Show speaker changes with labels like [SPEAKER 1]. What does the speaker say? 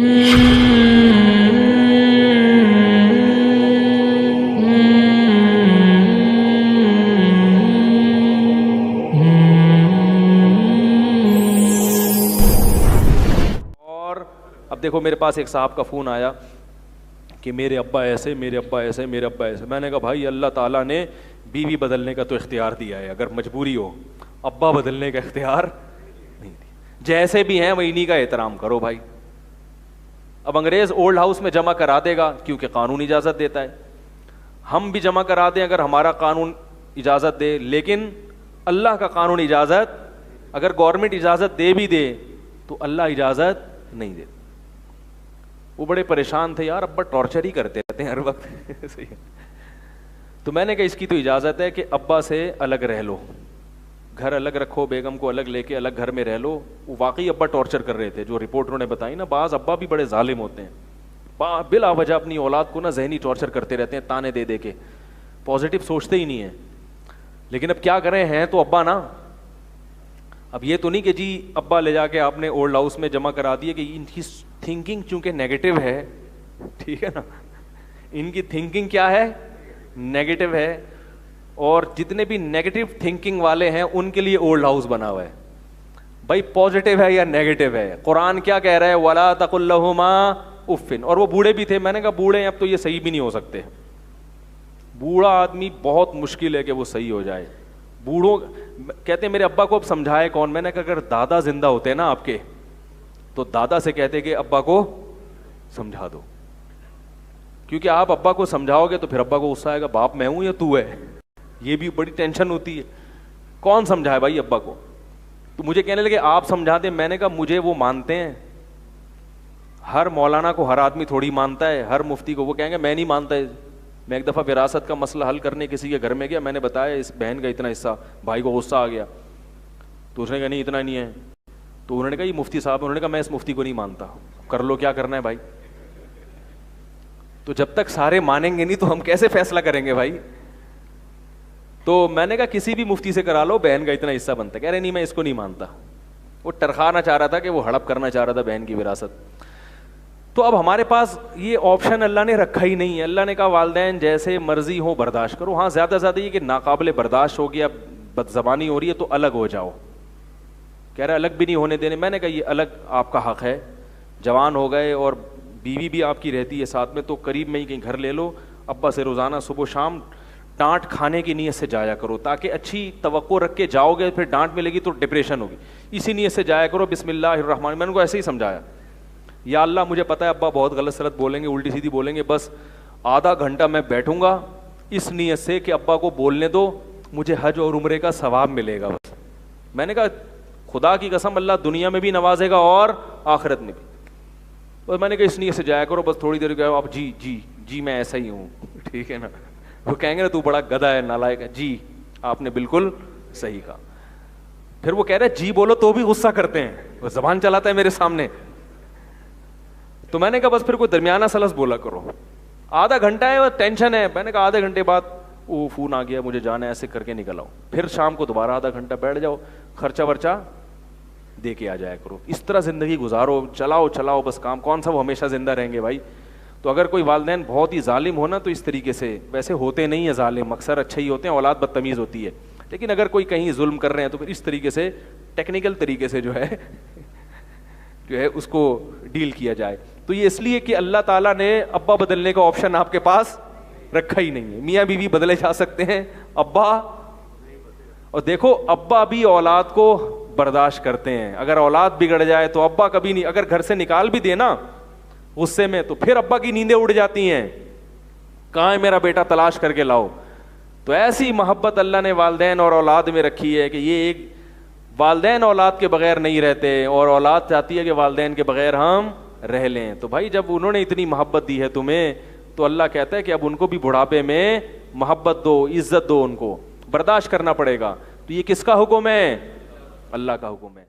[SPEAKER 1] अब देखो, मेरे पास एक साहब का फ़ोन आया कि मेरे अब्बा ऐसे, मेरे अब्बा ऐसे, मेरे अब्बा ऐसे। मैंने कहा भाई, अल्लाह ताला ने बीवी बदलने का तो इख्तियार दिया है, अगर मजबूरी हो, अब्बा बदलने का इख्तियार नहीं दिया। जैसे भी हैं वही इन्हीं का एहतराम करो भाई। अब अंग्रेज़ ओल्ड हाउस में जमा करा देगा क्योंकि कानून इजाज़त देता है, हम भी जमा करा दें अगर हमारा कानून इजाज़त दे, लेकिन अल्लाह का कानून इजाज़त, अगर गवर्नमेंट इजाज़त दे भी दे तो अल्लाह इजाज़त नहीं दे। वो बड़े परेशान थे, यार अब्बा टॉर्चर ही करते रहते हैं हर वक्त। सही है। तो मैंने कहा इसकी तो इजाज़त है कि अब्बा से अलग रह लो, घर अलग रखो, बेगम को अलग लेके अलग घर में रह लो। वो वाकई अब्बा टॉर्चर कर रहे थे, जो रिपोर्ट उन्होंने बताई ना। बाज़ अब्बा भी बड़े जालिम होते हैं, बिला वजह अपनी औलाद को ना जहनी टॉर्चर करते रहते हैं, ताने दे दे के, पॉजिटिव सोचते ही नहीं है। लेकिन अब क्या करें, हैं तो अब्बा ना। अब ये तो नहीं कि जी अब्बा ले जाके आपने ओल्ड हाउस में जमा करा दिए कि इनकी थिंकिंग चूंकि नेगेटिव है, ठीक है ना, इनकी थिंकिंग क्या है, नेगेटिव है, और जितने भी नेगेटिव थिंकिंग वाले हैं उनके लिए ओल्ड हाउस बना हुआ है। भाई पॉजिटिव है या नेगेटिव है, कुरान क्या कह रहा है, वला तकुल लहुमा उफ्फिन। और वो बूढ़े भी थे, मैंने कहा बूढ़े हैं अब तो ये सही भी नहीं हो सकते। बूढ़ा आदमी बहुत मुश्किल है कि वो सही हो जाए। बूढ़ों कहते हैं मेरे अब्बा को अब समझाए कौन। मैंने कहा अगर दादा जिंदा होते ना आपके, तो दादा से कहते कि अब्बा को समझा दो, क्योंकि आप अब्बा को समझाओगे तो फिर अब्बा को गुस्सा आएगा, बाप मैं हूं या तू है। ये भी बड़ी टेंशन होती है, कौन समझाए भाई अब्बा को। तो मुझे कहने लगे आप समझा दें। मैंने कहा मुझे वो मानते हैं, हर मौलाना को हर आदमी थोड़ी मानता है, हर मुफ्ती को। वो कहेंगे मैं नहीं मानता है। मैं एक दफ़ा विरासत का मसला हल करने किसी के घर में गया, मैंने बताया इस बहन का इतना हिस्सा, भाई को गुस्सा आ गया, तो उसने कहा नहीं इतना नहीं है। तो उन्होंने कहा ये मुफ्ती साहब, उन्होंने कहा मैं इस मुफ्ती को नहीं मानता, कर लो क्या करना है भाई। तो जब तक सारे मानेंगे नहीं तो हम कैसे फैसला करेंगे भाई। तो मैंने कहा किसी भी मुफ्ती से करा लो, बहन का इतना हिस्सा बनता है। कह रहे नहीं मैं इसको नहीं मानता। वो टरखाना चाह रहा था कि वो हड़प करना चाह रहा था बहन की विरासत। तो अब हमारे पास ये ऑप्शन अल्लाह ने रखा ही नहीं है। अल्लाह ने कहा वालदैन जैसे मर्जी हो बर्दाश्त करो। हाँ ज़्यादा से ज़्यादा ये कि नाकाबिले बर्दाश्त हो गया, बदज़बानी हो रही है तो अलग हो जाओ। कह रहा अलग भी नहीं होने देने। मैंने कहा ये अलग आपका हक़ है, जवान हो गए और बीवी भी आपकी रहती है साथ में, तो करीब में ही कहीं घर ले लो। अब्बा से रोज़ाना सुबह शाम डांट खाने की नीयत से जाया करो, ताकि अच्छी तवक्को रख के जाओगे, फिर डांट मिलेगी तो डिप्रेशन होगी। इसी नीयत से जाया करो, बिस्मिल्लाहिर्रहमान। मैंने उनको ऐसे ही समझाया, या अल्लाह मुझे पता है अब्बा बहुत गलत सलत बोलेंगे, उल्टी सीधी बोलेंगे, बस आधा घंटा मैं बैठूंगा इस नीयत से कि अब्बा को बोलने दो, मुझे हज और उम्रे का सवाब मिलेगा बस। मैंने कहा खुदा की कसम अल्लाह दुनिया में भी नवाजेगा और आखिरत में भी। बस मैंने कहा इस नीयत से जाया करो, बस थोड़ी देर गया आप जी जी जी मैं ऐसा ही हूँ, ठीक है ना। वो कहेंगे ना तू बड़ा गधा है, नालायक है। जी आपने बिल्कुल सही कहा। फिर वो कह रहे जी बोलो तो भी गुस्सा करते हैं, वो जबान चलाता है मेरे सामने। तो मैंने कहा बस फिर कोई दरमियाना सलस बोला करो। आधा घंटा है, टेंशन है। मैंने कहा आधे घंटे बाद वो फोन आ गया, मुझे जाना है, ऐसे करके निकल आओ। फिर शाम को दोबारा आधा घंटा बैठ जाओ, खर्चा वर्चा दे के आ जाया करो। इस तरह जिंदगी गुजारो, चलाओ चलाओ बस काम। कौन सा वो हमेशा जिंदा रहेंगे भाई। तो अगर कोई वालिदैन बहुत ही जालिम हो ना, तो इस तरीके से, वैसे होते नहीं है जालिम, अक्सर अच्छे ही होते हैं, औलाद बदतमीज़ होती है। लेकिन अगर कोई कहीं जुल्म कर रहे हैं तो फिर इस तरीके से टेक्निकल तरीके से जो है उसको डील किया जाए। तो ये इसलिए कि अल्लाह ताला ने अब्बा बदलने का ऑप्शन आपके पास रखा ही नहीं है। मियाँ बीवी बदले जा सकते हैं, अब्बा। और देखो अब्बा भी औलाद को बर्दाश्त करते हैं। अगर औलाद बिगड़ जाए तो अब्बा कभी नहीं, अगर घर से निकाल भी देना गुस्से में, तो फिर अब्बा की नींदें उड़ जाती हैं, कहाँ है मेरा बेटा, तलाश करके लाओ। तो ऐसी मोहब्बत अल्लाह ने वालिदैन और औलाद में रखी है कि ये एक वालिदैन औलाद के बगैर नहीं रहते, और औलाद चाहती है कि वालिदैन के बगैर हम रह लें। तो भाई जब उन्होंने इतनी मोहब्बत दी है तुम्हें, तो अल्लाह कहता है कि अब उनको भी बुढ़ापे में मोहब्बत दो, इज्जत दो, उनको बर्दाश्त करना पड़ेगा। तो ये किसका हुक्म है? अल्लाह का हुक्म है।